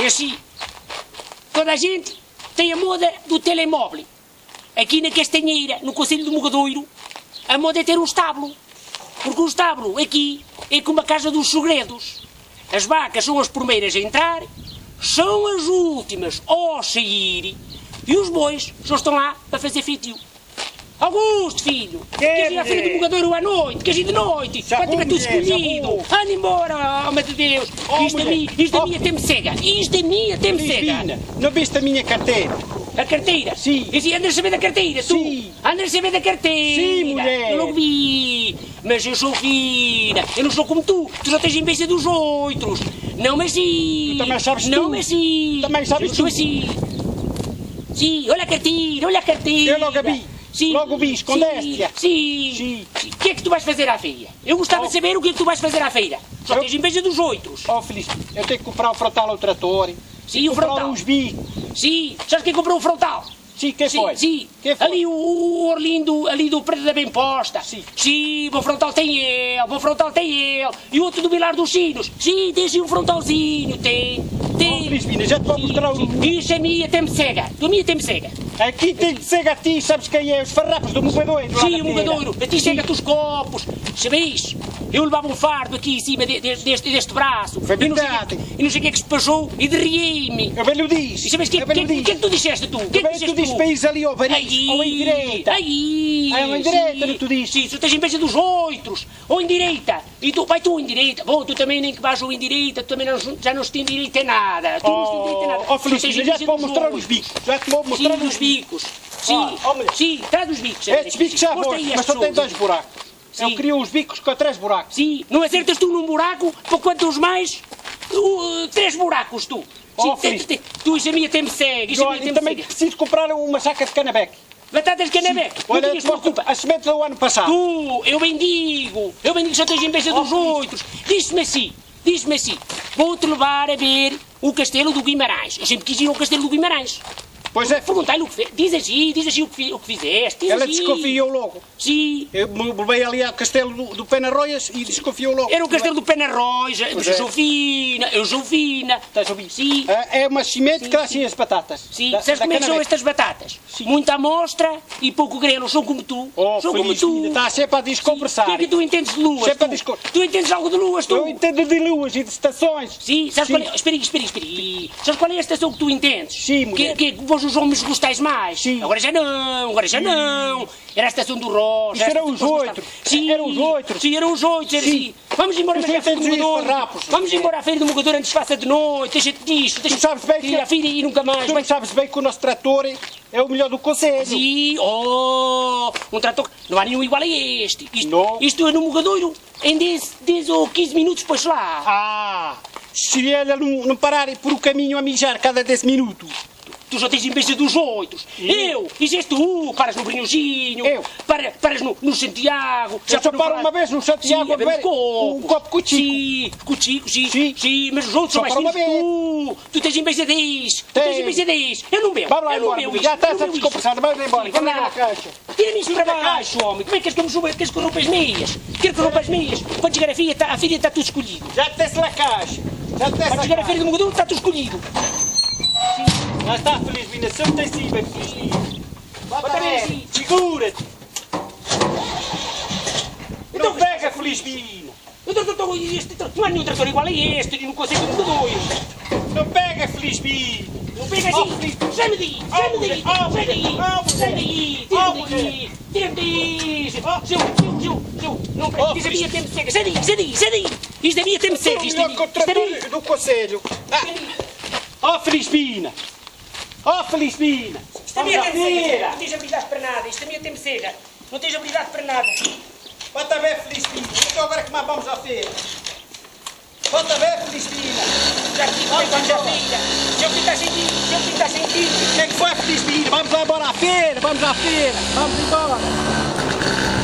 É assim. Toda a gente tem a moda do telemóvel. Aqui na Castanheira, no Concelho do Mogadoiro, a moda é ter um estábulo. Porque o estábulo aqui é como a casa dos segredos. As vacas são as primeiras a entrar, são as últimas a sair, e os bois só estão lá para fazer feitio. Augusto, filho, queres ir à feira do Mogadoiro à noite? Queres ir de noite? Vai ter tudo escolhido. Anda embora, oh meu Deus. Isto a mim até me cega. Isto a mim até me cega. Não viste a minha carteira? A carteira? Sim. E andas a saber da carteira, tu? Sim. Andas a saber da carteira. Sim, mulher. Eu logo vi. Mas eu sou fina. Eu não sou como tu. Tu só tens inveja dos outros. Não me assim. Tu também sabes não tu. me assim. Também sabes eu sou tu. assim. Sim, olha a carteira, olha a carteira. Eu logo a vi. Sim. Logo vi, escondeste-a. Sim. O que é que tu vais fazer à feira? Eu gostava de saber o que é que tu vais fazer à feira. Só tens inveja dos outros. Oh, Feliz, eu tenho que comprar o frontal ao trator. Sim, o frontal. Uns bicos. Sim, sabes quem comprou o frontal? Sim, quem foi? Sim, Quem foi? ali o Orlindo, ali do Preto da Bem Posta. Sim. O meu frontal tem ele, o meu frontal tem ele. E o outro do Vilar dos Sinos. Sim, tem sim um frontalzinho, tem. Oh, Felizmina, já te vou mostrar o... Isso a minha até me cega, a minha até me cega. Aqui tem que ser a ti, sabes quem é? Os farrapos do Mogadoiro. Sim, o Mogadoiro, a ti chega-te os copos. Sabes? Eu levava um fardo aqui em cima deste braço. Foi e não sei verdade. e não sei o que é que se passou e derriei-me. Eu bem lhe disse. E sabes o que é que tu disseste tu? O que é que disseste tu dizes para ir ali ao Variz, ou em direita. Aí! Ou em direita, não tu dizes? Sim, tu tens inveja dos outros. Ou em direita. E tu, vai tu em direita. Bom, tu também nem que vais ou em direita, tu também já não tens direito a nada. Tu não tens direito a nada. Oh, Felizmina, já te vou mostrar os bicos. Já te vou mostrar os bicos. Sim, sim, traz os bicos. Estes bicos já vão, mas só tem 2 buracos. Eu Sim. queria uns bicos com 3 buracos. Sim, não acertas tu num buraco, por quantos mais, 3 buracos tu. Oh, Sim, tu isso a mim até me segue, isso a mim E até me também segue. preciso comprar uma saca de canabeque. Batatas de canabeque, não Olha, tinhas preocupa. as sementes do ano passado. Tu, eu bendigo só tens inveja dos outros. Diz-me assim, vou-te levar a ver o Castelo do Guimarães. Eu sempre quis ir ao Castelo do Guimarães. Pois é. Perguntai-lhe o que fez. Diz assim o que fizeste. Diz Ela assim. desconfiou logo. Sim. Eu me levei ali ao castelo do Penarroias e desconfiou logo. Era o Castelo do Penarroz. Eu sou fina. Estás a ouvir? Sim. É uma semente que dá assim as batatas. Sim, sabes como é que são estas batatas? Sim. Muita amostra e pouco grelo, são como tu. Oh, são como tu. Está sempre a desconversar. O que é que tu entendes de luas? Sempre a Tu? desconversar. Tu entendes algo de luas, tu? Eu entendo de luas e de estações. Sim, sabes qual é? Espera aí. Sabes qual é a estação que tu entendes? Sim, mulher. Que vós os homens gostais mais? Sim. Agora já não. Era a estação do Rosa. Isso eram os 8. Sim. Eram os 8. Sim, eram os 8. Era assim. Vamos embora Os na feira do oito Mogador. farrapos. Vamos embora à feira do Mogador antes que faça de noite. Deixa-te disto. Tu sabes bem que... Ir à feira e nunca mais. Tu não sabes bem que o nosso trator é o melhor do concelho. Sim, um trator. Não há nenhum igual a este. Não. Isto é no Mogadoiro, em 10 ou 15 minutos depois lá. Ah, se ela não parar por o caminho a mijar cada 10 minutos. Tu só tens inveja dos outros. Eu, dizes tu, paras no Brinhozinho, Eu. paras no Santiago. Eu só paro uma vez no Santiago a beber um copo com o Chico. Sim, com o Chico, sim. Sim. Sim, mas os outros Só são mais para uma finos que tu. Tu tens inveja disso. Tu tens inveja disso. Eu não bebo. Vamos lá eu não embora, bebo já isto, estás eu a não bebo descompensar, vamos embora, Sim, vamos vai lá na caixa. Tira-me isso para baixo, homem. Como é que queres que eu rompa as meias? Quero que eu rompa as meias. Quando chegar a filha está tudo escolhido. Já te desce lá a caixa. Já te desce Quando a chegar a feira caixa. do Mogador está tudo escolhido. Já está, Felizmina, sempre tem sido, Felizmina. Bota bem assim. Segura-te. Então, Não pega, Felizmina. Não há nenhum trator igual a este, e não consigo de dois. Não pega, Felizmina. Não pega assim. Sai-me daí, tira-me daí. Não, isto a minha tem-me cega. Sai daí. Isto a minha tem-me cega. O melhor contrator do conselho. Ó, Felizmina. Ó, Felizmina. Isto a minha tem-me cega. Não tens habilidade para nada. Isto a minha tem-me cega. Não tens habilidade para nada. Bota bem, Felizmina. Então agora que mais vamos à feira. Bota bem, Felizmina. Já vamos à feira. Se eu ficar sem ti. Quem é que foi, Felizmina? Vamos lá embora à feira. Vamos embora.